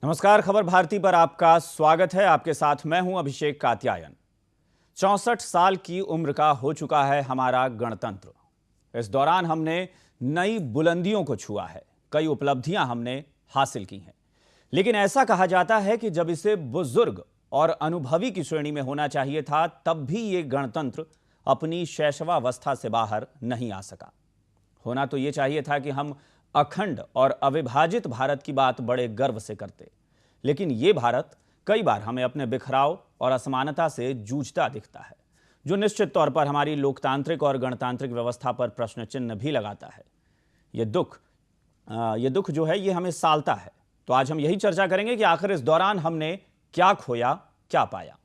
नमस्कार, खबर भारती पर आपका स्वागत है। आपके साथ मैं हूं अभिषेक कात्यायन। 64 साल की उम्र का हो चुका है हमारा गणतंत्र। इस दौरान हमने नई बुलंदियों को छुआ है, कई उपलब्धियां हमने हासिल की हैं। लेकिन ऐसा कहा जाता है कि जब इसे बुजुर्ग और अनुभवी की श्रेणी में होना चाहिए था, तब भी ये गणतंत्र अपनी शैशवावस्था से बाहर नहीं आ सका। होना तो ये चाहिए था कि हम अखंड और अविभाजित भारत की बात बड़े गर्व से करते, लेकिन ये भारत कई बार हमें अपने बिखराव और असमानता से जूझता दिखता है, जो निश्चित तौर पर हमारी लोकतांत्रिक और गणतांत्रिक व्यवस्था पर प्रश्न चिन्ह भी लगाता है। ये दुख जो है ये हमें सालता है। तो आज हम यही चर्चा करेंगे कि आखिर इस दौरान हमने क्या खोया, क्या पाया।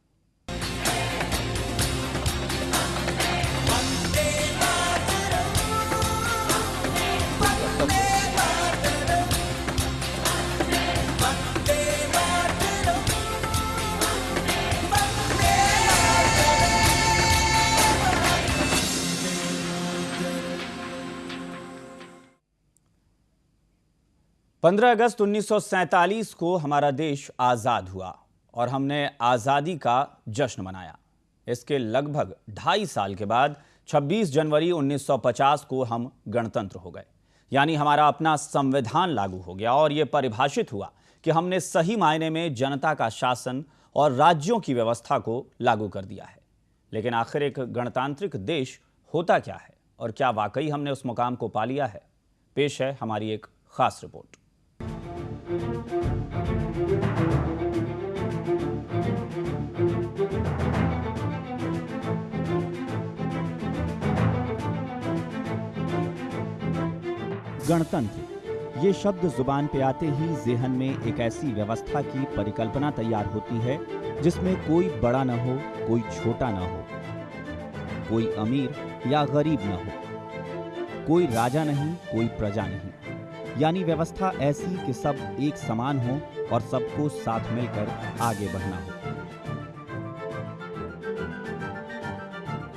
पंद्रह अगस्त 1947 को हमारा देश आज़ाद हुआ और हमने आज़ादी का जश्न मनाया। इसके लगभग 2.5 साल के बाद 26 जनवरी 1950 को हम गणतंत्र हो गए, यानी हमारा अपना संविधान लागू हो गया और यह परिभाषित हुआ कि हमने सही मायने में जनता का शासन और राज्यों की व्यवस्था को लागू कर दिया है। लेकिन आखिर एक गणतांत्रिक देश होता क्या है और क्या वाकई हमने उस मुकाम को पा लिया है? पेश है हमारी एक खास रिपोर्ट। गणतंत्र ये शब्द जुबान पे आते ही जेहन में एक ऐसी व्यवस्था की परिकल्पना तैयार होती है जिसमें कोई बड़ा न हो, कोई छोटा न हो, कोई अमीर या गरीब न हो, कोई राजा नहीं, कोई प्रजा नहीं। यानी व्यवस्था ऐसी कि सब एक समान हो और सबको साथ मिलकर आगे बढ़ना हो।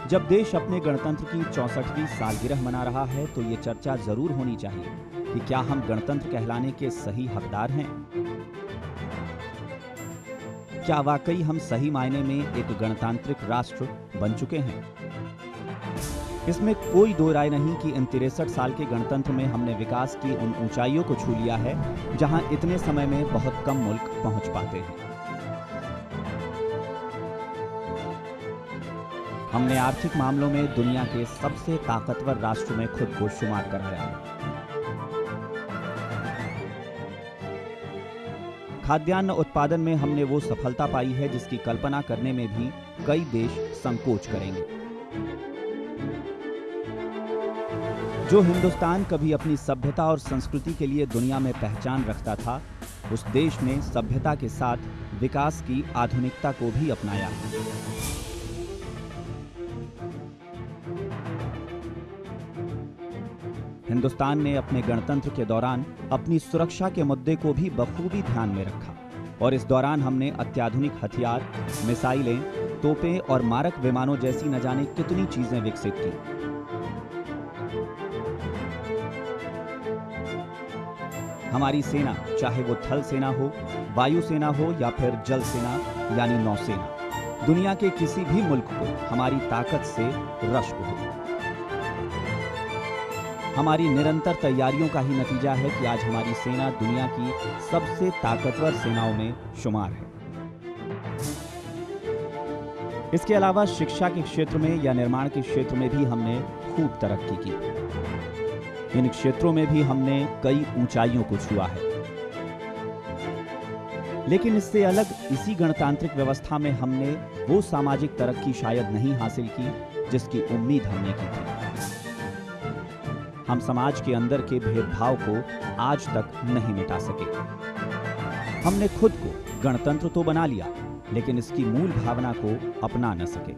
जब देश अपने गणतंत्र की 64वीं सालगिरह मना रहा है तो ये चर्चा जरूर होनी चाहिए कि क्या हम गणतंत्र कहलाने के सही हकदार हैं? क्या वाकई हम सही मायने में एक गणतांत्रिक राष्ट्र बन चुके हैं? इसमें कोई दो राय नहीं कि इन 63 साल के गणतंत्र में हमने विकास की उन ऊंचाइयों को छू लिया है जहां इतने समय में बहुत कम मुल्क पहुंच पाते हैं। हमने आर्थिक मामलों में दुनिया के सबसे ताकतवर राष्ट्र में खुद को शुमार कराया है। खाद्यान्न उत्पादन में हमने वो सफलता पाई है जिसकी कल्पना करने में भी कई देश संकोच करेंगे। जो हिंदुस्तान कभी अपनी सभ्यता और संस्कृति के लिए दुनिया में पहचान रखता था, उस देश ने सभ्यता के साथ विकास की आधुनिकता को भी अपनाया। हिंदुस्तान ने अपने गणतंत्र के दौरान अपनी सुरक्षा के मुद्दे को भी बखूबी ध्यान में रखा और इस दौरान हमने अत्याधुनिक हथियार, मिसाइलें, तोपें और मारक विमानों जैसी न जाने कितनी चीजें विकसित की। हमारी सेना, चाहे वो थल सेना हो, वायु सेना हो या फिर जल सेना यानी नौसेना, दुनिया के किसी भी मुल्क को हमारी ताकत से रश्क हो। हमारी निरंतर तैयारियों का ही नतीजा है कि आज हमारी सेना दुनिया की सबसे ताकतवर सेनाओं में शुमार है। इसके अलावा शिक्षा के क्षेत्र में या निर्माण के क्षेत्र में भी हमने खूब तरक्की की। इन क्षेत्रों में भी हमने कई ऊंचाइयों को छुआ है। लेकिन इससे अलग इसी गणतांत्रिक व्यवस्था में हमने वो सामाजिक तरक्की शायद नहीं हासिल की जिसकी उम्मीद हमने की थी। हम समाज के अंदर के भेदभाव को आज तक नहीं मिटा सके। हमने खुद को गणतंत्र तो बना लिया, लेकिन इसकी मूल भावना को अपना न सके।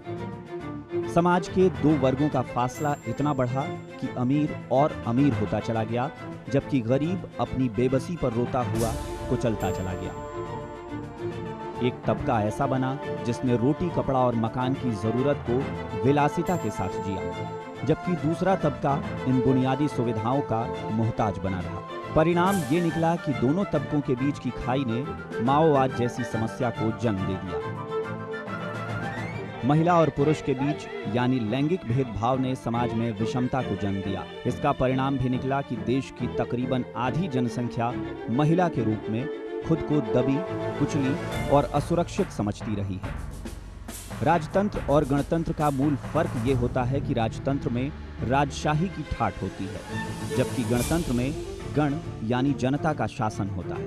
समाज के दो वर्गों का फासला इतना बढ़ा कि अमीर और अमीर होता चला गया, जबकि गरीब अपनी बेबसी पर रोता हुआ कुचलता चला गया। एक तबका ऐसा बना जिसने रोटी, कपड़ा और मकान की जरूरत को विलासिता के साथ जिया, जबकि दूसरा तबका इन बुनियादी सुविधाओं का मोहताज बना रहा। परिणाम ये निकला कि दोनों तबकों के बीच की खाई ने माओवाद जैसी समस्या को जन्म दे दिया। महिला और पुरुष के बीच यानी लैंगिक भेदभाव ने समाज में विषमता को जन्म दिया। इसका परिणाम भी निकला कि देश की तकरीबन आधी जनसंख्या महिला के रूप में खुद को दबी, कुचली और असुरक्षित समझती रही है। राजतंत्र और गणतंत्र का मूल फर्क ये होता है कि राजतंत्र में राजशाही की ठाठ होती है, जबकि गणतंत्र में गण यानी जनता का शासन होता है।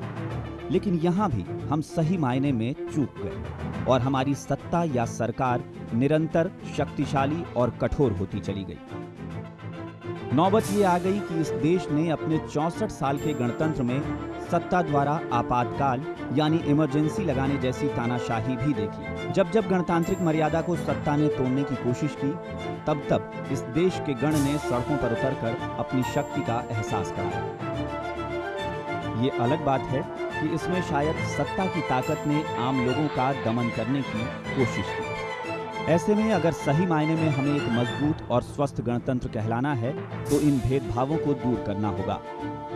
लेकिन यहाँ भी हम सही मायने में चूक गए और हमारी सत्ता या सरकार निरंतर शक्तिशाली और कठोर होती चली गई। नौबत ये आ गई कि इस देश ने अपने 64 साल के गणतंत्र में सत्ता द्वारा आपातकाल यानी इमरजेंसी लगाने जैसी तानाशाही भी देखी। जब जब गणतांत्रिक मर्यादा को सत्ता ने तोड़ने की कोशिश की, तब तब इस देश के गण ने सड़कों पर उतरकर अपनी शक्ति का एहसास कराया। ये अलग बात है कि इसमें शायद सत्ता की ताकत ने आम लोगों का दमन करने की कोशिश की। ऐसे में अगर सही मायने में हमें एक मजबूत और स्वस्थ गणतंत्र कहलाना है तो इन भेदभावों को दूर करना होगा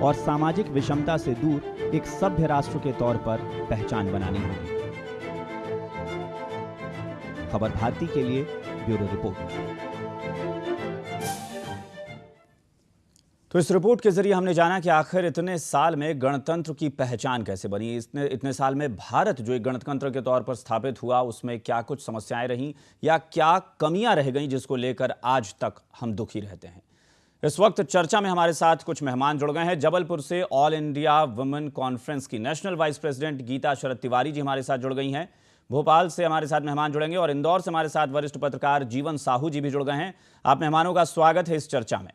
और सामाजिक विषमता से दूर एक सभ्य राष्ट्र के तौर पर पहचान बनानी होगी। खबर भारती के लिए ब्यूरो रिपोर्ट। तो इस रिपोर्ट के जरिए हमने जाना कि आखिर इतने साल में गणतंत्र की पहचान कैसे बनी। इतने साल में भारत जो एक गणतंत्र के तौर पर स्थापित हुआ, उसमें क्या कुछ समस्याएं रहीं या क्या कमियां रह गईं जिसको लेकर आज तक हम दुखी रहते हैं। इस वक्त चर्चा में हमारे साथ कुछ मेहमान जुड़ गए हैं। जबलपुर से ऑल इंडिया वुमेन कॉन्फ्रेंस की नेशनल वाइस प्रेसिडेंट गीता शरद तिवारी जी हमारे साथ जुड़ गई हैं। भोपाल से हमारे साथ मेहमान जुड़ेंगे और इंदौर से हमारे साथ वरिष्ठ पत्रकार जीवन साहू जी भी जुड़ गए हैं। आप मेहमानों का स्वागत है इस चर्चा में।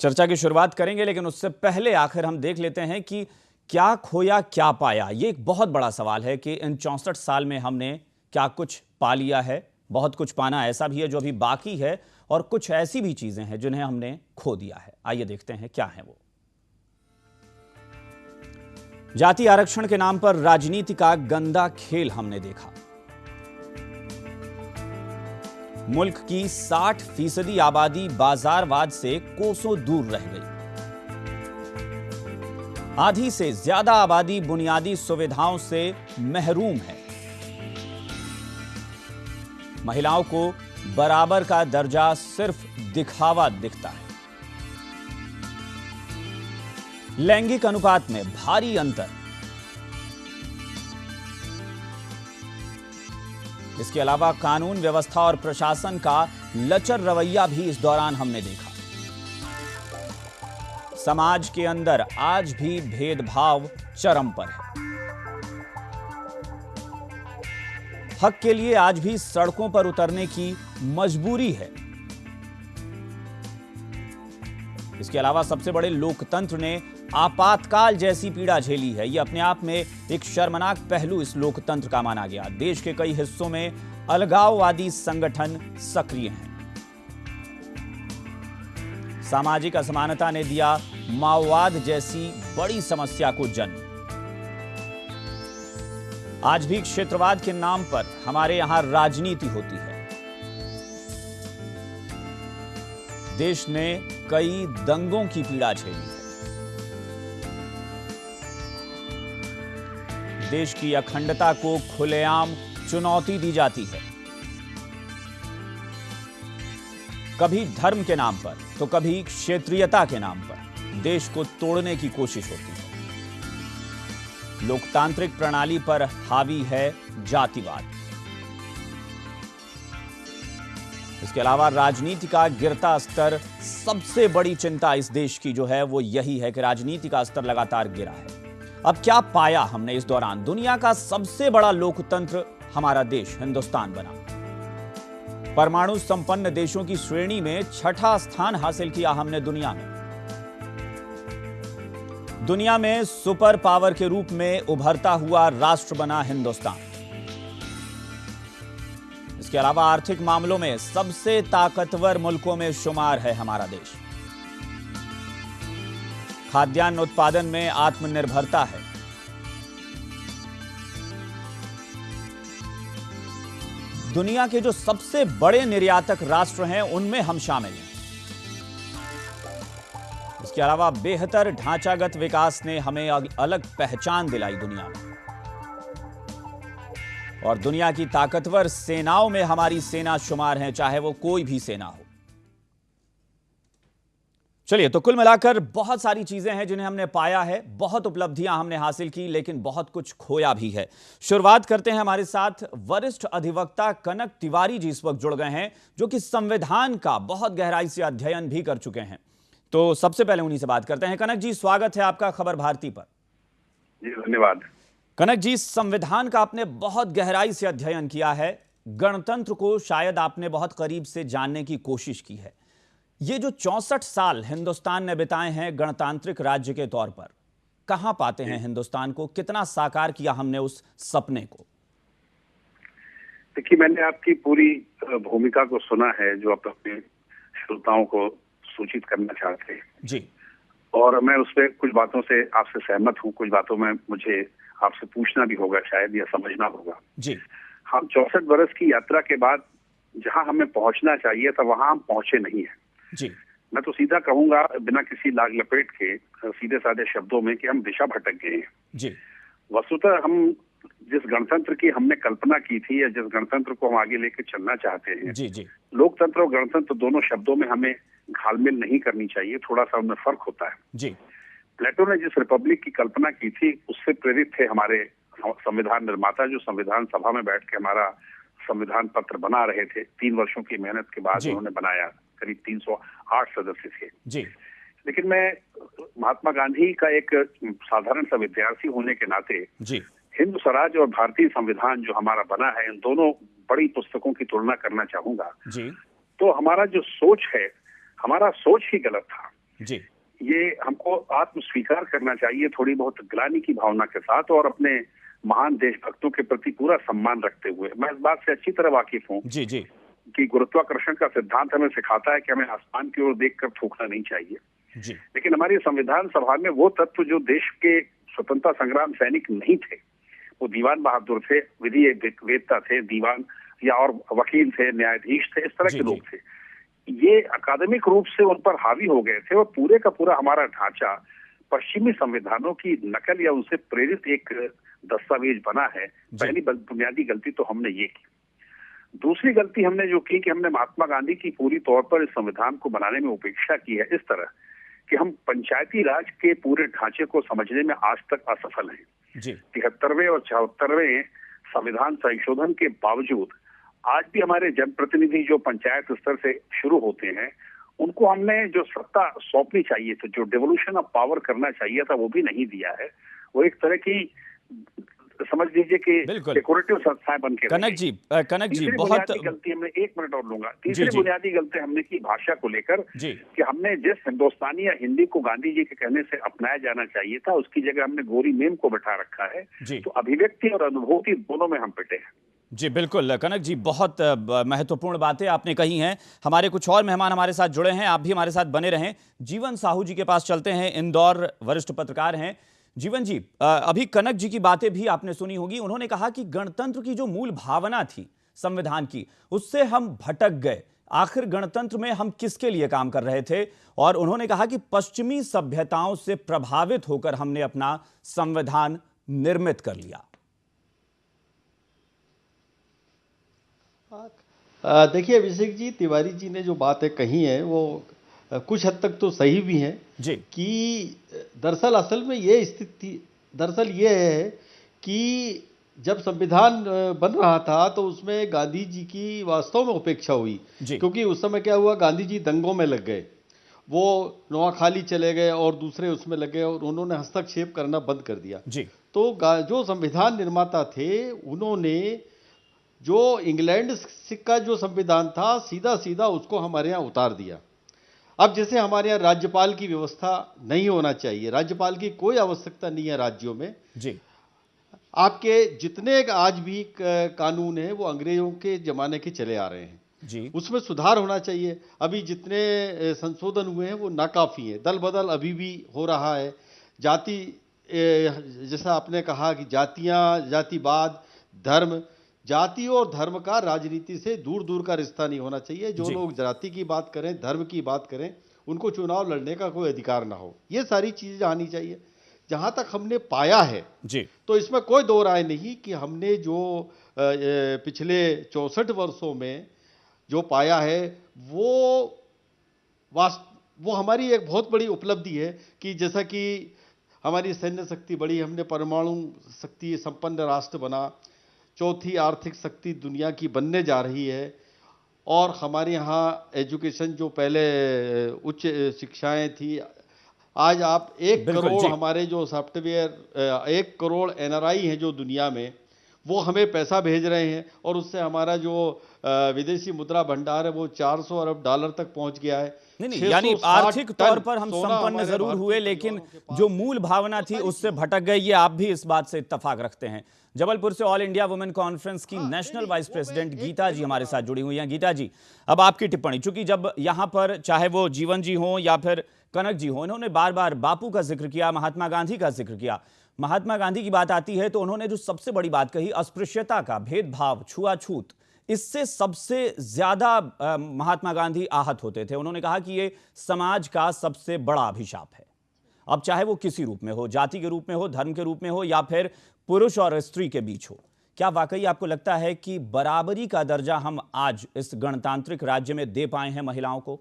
चर्चा की शुरुआत करेंगे, लेकिन उससे पहले आखिर हम देख लेते हैं कि क्या खोया क्या पाया। ये एक बहुत बड़ा सवाल है कि इन 64 साल में हमने क्या कुछ पा लिया है। बहुत कुछ पाना ऐसा भी है जो अभी बाकी है और कुछ ऐसी भी चीजें हैं जिन्हें हमने खो दिया है। आइए देखते हैं क्या है वो। जाति आरक्षण के नाम पर राजनीति का गंदा खेल हमने देखा। मुल्क की 60% आबादी बाजारवाद से कोसों दूर रह गई। आधी से ज्यादा आबादी बुनियादी सुविधाओं से महरूम है। महिलाओं को बराबर का दर्जा सिर्फ दिखावा दिखता है। लैंगिक अनुपात में भारी अंतर। इसके अलावा कानून व्यवस्था और प्रशासन का लचर रवैया भी इस दौरान हमने देखा। समाज के अंदर आज भी भेदभाव चरम पर है। हक के लिए आज भी सड़कों पर उतरने की मजबूरी है। इसके अलावा सबसे बड़े लोकतंत्र ने आपातकाल जैसी पीड़ा झेली है। यह अपने आप में एक शर्मनाक पहलू इस लोकतंत्र का माना गया। देश के कई हिस्सों में अलगाववादी संगठन सक्रिय हैं। सामाजिक असमानता ने दिया माओवाद जैसी बड़ी समस्या को जन्म। आज भी क्षेत्रवाद के नाम पर हमारे यहां राजनीति होती है। देश ने कई दंगों की पीड़ा झेली है। देश की अखंडता को खुलेआम चुनौती दी जाती है। कभी धर्म के नाम पर तो कभी क्षेत्रीयता के नाम पर देश को तोड़ने की कोशिश होती है। लोकतांत्रिक प्रणाली पर हावी है जातिवाद। इसके अलावा राजनीति का गिरता स्तर, सबसे बड़ी चिंता इस देश की जो है वो यही है कि राजनीति का स्तर लगातार गिरा है। अब क्या पाया हमने इस दौरान? दुनिया का सबसे बड़ा लोकतंत्र हमारा देश हिंदुस्तान बना। परमाणु संपन्न देशों की श्रेणी में 6ठा स्थान हासिल किया हमने दुनिया में। दुनिया में सुपर पावर के रूप में उभरता हुआ राष्ट्र बना हिंदुस्तान। इसके अलावा आर्थिक मामलों में सबसे ताकतवर मुल्कों में शुमार है हमारा देश। खाद्यान्न उत्पादन में आत्मनिर्भरता है। दुनिया के जो सबसे बड़े निर्यातक राष्ट्र हैं उनमें हम शामिल हैं। इसके अलावा बेहतर ढांचागत विकास ने हमें अलग पहचान दिलाई दुनिया में, और दुनिया की ताकतवर सेनाओं में हमारी सेना शुमार है, चाहे वो कोई भी सेना हो। चलिए, तो कुल मिलाकर बहुत सारी चीजें हैं जिन्हें हमने पाया है, बहुत उपलब्धियां हमने हासिल की, लेकिन बहुत कुछ खोया भी है। शुरुआत करते हैं, हमारे साथ वरिष्ठ अधिवक्ता कनक तिवारी जी इस वक्त जुड़ गए हैं, जो कि संविधान का बहुत गहराई से अध्ययन भी कर चुके हैं। तो सबसे पहले उन्हीं से बात करते हैं। कनक जी, स्वागत है आपका खबर भारती पर। जी धन्यवाद। कनक जी, संविधान का आपने बहुत गहराई से अध्ययन किया है, गणतंत्र को शायद आपने बहुत करीब से जानने की कोशिश की है। ये जो 64 साल हिंदुस्तान ने बिताए हैं गणतांत्रिक राज्य के तौर पर, कहां पाते हैं हिंदुस्तान को, कितना साकार किया हमने उस सपने को? देखिए, मैंने आपकी पूरी भूमिका को सुना है जो आप अपने श्रोताओं को सूचित करना चाहते हैं जी, और मैं उसमें कुछ बातों से आपसे सहमत हूं, कुछ बातों में मुझे आपसे पूछना भी होगा शायद, या समझना होगा। जी, हम 64 वर्ष की यात्रा के बाद जहां हमें पहुंचना चाहिए था वहां हम पहुंचे नहीं है। जी, मैं तो सीधा कहूंगा, बिना किसी लाग लपेट के, सीधे साधे शब्दों में, कि हम दिशा भटक गए हैं। जी, वस्तुतः हम जिस गणतंत्र की हमने कल्पना की थी, या जिस गणतंत्र को हम आगे लेके चलना चाहते हैं, जी, जी, लोकतंत्र और गणतंत्र दोनों शब्दों में हमें घालमेल नहीं करनी चाहिए, थोड़ा सा उनमें फर्क होता है। जी, प्लेटो ने जिस रिपब्लिक की कल्पना की थी उससे प्रेरित थे हमारे संविधान निर्माता, जो संविधान सभा में बैठ के हमारा संविधान पत्र बना रहे थे। 3 वर्षों की मेहनत के बाद उन्होंने बनाया। करीब 308 सदस्य थे। जी, लेकिन मैं महात्मा गांधी का एक साधारण सा विद्यार्थी होने के नाते जी, हिंद स्वराज और भारतीय संविधान जो हमारा बना है, इन दोनों बड़ी पुस्तकों की तुलना करना चाहूंगा। जी, तो हमारा जो सोच है, हमारा सोच ही गलत था। जी, ये हमको आत्म स्वीकार करना चाहिए, थोड़ी बहुत ग्लानि की भावना के साथ, और अपने महान देशभक्तों के प्रति पूरा सम्मान रखते हुए। मैं इस बात से अच्छी तरह वाकिफ हूँ जी, जी, कि गुरुत्वाकर्षण का सिद्धांत हमें सिखाता है कि हमें आसमान की ओर देखकर थूकना नहीं चाहिए। जी, लेकिन हमारी संविधान सभा में वो तत्व जो देश के स्वतंत्रता संग्राम सैनिक नहीं थे, वो दीवान बहादुर थे, विधि वेदता थे, दीवान या और वकील थे, न्यायाधीश थे, इस तरह के लोग थे। ये अकादमिक रूप से उन पर हावी हो गए थे, और पूरे का पूरा हमारा ढांचा पश्चिमी संविधानों की नकल या उनसे प्रेरित एक दस्तावेज बना है। पहली बुनियादी गलती तो हमने ये की। दूसरी गलती हमने जो की कि हमने महात्मा गांधी की पूरी तौर पर इस संविधान को बनाने में उपेक्षा की है, इस तरह कि हम पंचायती राज के पूरे ढांचे को समझने में आज तक असफल हैं। 73वें और 74वें संविधान संशोधन के बावजूद आज भी हमारे जनप्रतिनिधि जो पंचायत स्तर से शुरू होते हैं, उनको हमने जो सत्ता सौंपनी चाहिए थी, जो डेवोल्यूशन ऑफ पावर करना चाहिए था, वो भी नहीं दिया है। वो एक तरह की, समझ लीजिए कि डेकोरेटिव संस्थाएं बन के कनक जी, बहुत गलती हमने, 1 मिनट और लूंगा। तीसरी बुनियादी गलती हमने की भाषा को लेकर, कि हमने जिस हिंदुस्तानी या हिंदी को गांधी जी के कहने से अपनाया जाना चाहिए था, उसकी जगह हमने गोरी मेम को बैठा रखा है। तो अभिव्यक्ति और अनुभूति दोनों में हम पिटे हैं। जी बिल्कुल कनक जी, बहुत महत्वपूर्ण बातें आपने कही हैं। हमारे कुछ और मेहमान हमारे साथ जुड़े हैं, आप भी हमारे साथ बने रहें। जीवन साहू जी के पास चलते हैं, इंदौर वरिष्ठ पत्रकार हैं। जीवन जी, अभी कनक जी की बातें भी आपने सुनी होगी। उन्होंने कहा कि गणतंत्र की जो मूल भावना थी संविधान की, उससे हम भटक गए। आखिर गणतंत्र में हम किसके लिए काम कर रहे थे? और उन्होंने कहा कि पश्चिमी सभ्यताओं से प्रभावित होकर हमने अपना संविधान निर्मित कर लिया। देखिए अभिषेक जी, तिवारी जी ने जो बातें कही हैं वो कुछ हद तक तो सही भी हैं जी, कि दरअसल असल में ये स्थिति दरअसल ये है कि जब संविधान बन रहा था तो उसमें गांधी जी की वास्तव में उपेक्षा हुई, क्योंकि उस समय क्या हुआ, गांधी जी दंगों में लग गए, वो नोआखाली चले गए और दूसरे उसमें लग गए और उन्होंने हस्तक्षेप करना बंद कर दिया जी। तो जो संविधान निर्माता थे उन्होंने जो इंग्लैंड का जो संविधान था सीधा सीधा उसको हमारे यहाँ उतार दिया। अब जैसे हमारे यहाँ राज्यपाल की व्यवस्था नहीं होना चाहिए, राज्यपाल की कोई आवश्यकता नहीं है राज्यों में जी। आपके जितने आज भी कानून हैं वो अंग्रेजों के जमाने के चले आ रहे हैं जी, उसमें सुधार होना चाहिए। अभी जितने संशोधन हुए हैं वो नाकाफी है, दल बदल अभी भी हो रहा है। जाति, जैसा आपने कहा कि जातियां, जातिवाद, धर्म, जाति और धर्म का राजनीति से दूर दूर का रिश्ता नहीं होना चाहिए। जो लोग जाति की बात करें, धर्म की बात करें, उनको चुनाव लड़ने का कोई अधिकार ना हो। ये सारी चीजें आनी चाहिए। जहां तक हमने पाया है जी, तो इसमें कोई दो राय नहीं कि हमने जो पिछले 64 वर्षों में जो पाया है वो हमारी एक बहुत बड़ी उपलब्धि है कि जैसा कि हमारी सैन्य शक्ति बढ़ी, हमने परमाणु शक्ति संपन्न राष्ट्र बना, चौथी आर्थिक शक्ति दुनिया की बनने जा रही है, और हमारे यहाँ एजुकेशन जो पहले उच्च शिक्षाएं थी, आज आप 1 करोड़ हमारे जो सॉफ्टवेयर 1 करोड़ NRI हैं जो दुनिया में, वो हमें पैसा भेज रहे हैं, और उससे हमारा जो विदेशी मुद्रा भंडार है वो $400 अरब तक पहुंच गया है। नहीं, यानी आर्थिक तौर पर हम संपन्न जरूर हुए, लेकिन जो मूल भावना थी उससे भटक गए। ये आप भी इस बात से इत्तेफाक रखते हैं। जबलपुर से ऑल इंडिया वुमेन कॉन्फ्रेंस की नेशनल वाइस प्रेसिडेंट गीता जी हमारे साथ जुड़ी हुई हैं। गीता जी, अब आपकी टिप्पणी, चूंकि जब यहाँ पर चाहे वो जीवन जी हो या फिर कनक जी हो, इन्होंने बार बार बापू का जिक्र किया, महात्मा गांधी का जिक्र किया। महात्मा गांधी की बात आती है तो उन्होंने जो सबसे बड़ी बात कही, अस्पृश्यता का, भेदभाव, छुआछूत, इससे सबसे ज्यादा महात्मा गांधी आहत होते थे। उन्होंने कहा कि ये समाज का सबसे बड़ा अभिशाप है। अब चाहे वो किसी रूप में हो, जाति के रूप में हो, धर्म के रूप में हो, या फिर पुरुष और स्त्री के बीच हो। क्या वाकई आपको लगता है कि बराबरी का दर्जा हम आज इस गणतांत्रिक राज्य में दे पाए हैं महिलाओं को?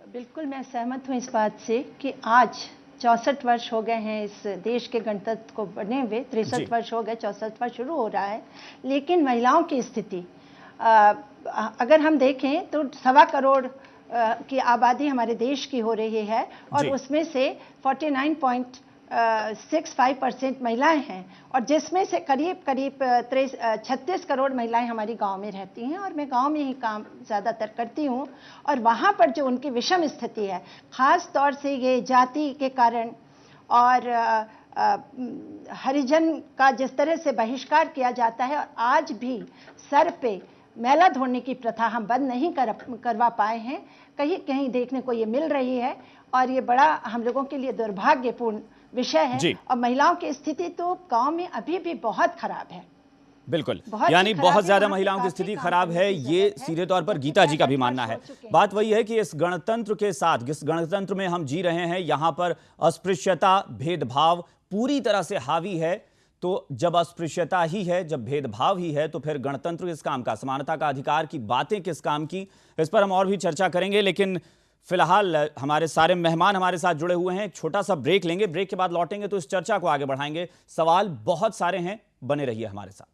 बिल्कुल मैं सहमत हूं इस बात से कि आज 64 वर्ष हो गए हैं इस देश के गणतंत्र को बने हुए, 63 वर्ष हो गए, 64वां शुरू हो रहा है। लेकिन महिलाओं की स्थिति अगर हम देखें तो 1.25 करोड़ की आबादी हमारे देश की हो रही है, और उसमें से 49.65% महिलाएं हैं, और जिसमें से करीब 36 करोड़ महिलाएं हमारी गांव में रहती हैं, और मैं गांव में ही काम ज़्यादातर करती हूं। और वहां पर जो उनकी विषम स्थिति है, ख़ास तौर से ये जाति के कारण और हरिजन का जिस तरह से बहिष्कार किया जाता है, और आज भी सर पे मैला धोने की प्रथा हम बंद नहीं करवा पाए हैं, कहीं कहीं देखने को ये मिल रही है, और ये बड़ा हम लोगों के लिए दुर्भाग्यपूर्ण विषय है। और महिलाओं की स्थिति तो गांव में अभी भी बहुत खराब है। बिल्कुल, यानी बहुत ज्यादा महिलाओं की स्थिति खराब है, ये सीधे तौर पर गीता जी का भी मानना है। बात वही है कि इस गणतंत्र के साथ, जिस गणतंत्र में हम जी रहे हैं, यहाँ पर अस्पृश्यता, भेदभाव पूरी तरह से हावी है। तो जब अस्पृश्यता ही है, जब भेदभाव ही है, तो फिर गणतंत्र किस काम का, समानता का अधिकार की बातें किस काम की? इस पर हम और भी चर्चा करेंगे, लेकिन फिलहाल हमारे सारे मेहमान हमारे साथ जुड़े हुए हैं। एक छोटा सा ब्रेक लेंगे, ब्रेक के बाद लौटेंगे तो इस चर्चा को आगे बढ़ाएंगे। सवाल बहुत सारे हैं, बने रहिए हमारे साथ।